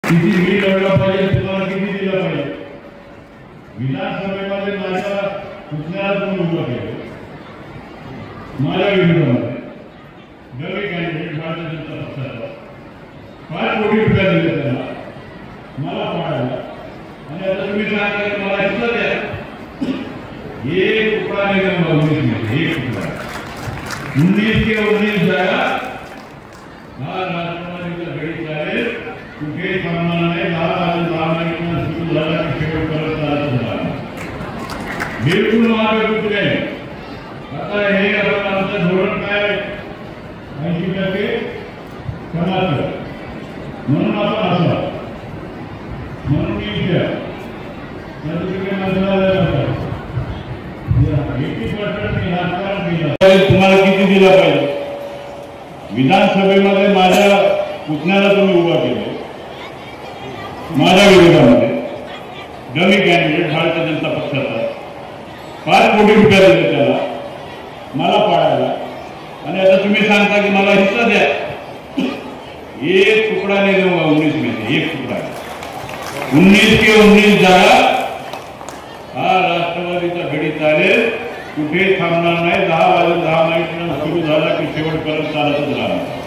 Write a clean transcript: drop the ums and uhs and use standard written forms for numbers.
किती मी लढला पाहिजे, तुम्हाला किती दिला पाहिजे. विधानसभेमध्ये माझ्या पुतण्याला तुम्ही उभं केलं, माझ्या विरोधामध्ये नवे कॅन्डिडेट भारतीय जनता पक्षाचा 5 कोटी रुपये दिले त्याला, मला पाडायला. आणि आता तुम्ही सांगता की मला हिस्सा द्या. एक टुकड़ा नहीं देगा 19 में, एक टुकड़ा 19 के 19 जाएगा. हा राष्ट्रवादीचा घडी चालेल, कुठे थांबणार नाही. 10 महिन्यात सुरू झाला की शेवट करत चालत बिलकुल महागाई नाही. आता हे आपण आमचं धोरण काय 80% समाज म्हणून आपण असा म्हणून मी द्या तुम्हाला किती दिला पाहिजे. विधानसभेमध्ये माझ्या पुतण्याला तुम्ही उभा केले, माझ्या विरोधामध्ये डमी कॅन्डिडेट भारतीय जनता पक्षाचा 5 कोटी रुपये दिले त्याला, मला पाडायला. आणि आता तुम्ही सांगता की मला हिस्सा द्या. एक टुकड़ा नहीं दूंगा 19 में से, एक टुकड़ा. 19 के 19 जागा. हा राष्ट्रवादीचा घडी चालेल, कुठे थांबणार नाही. 10 वाजून 10 मिनिट सुरू झाला की शेवट करत चालतच राहणार.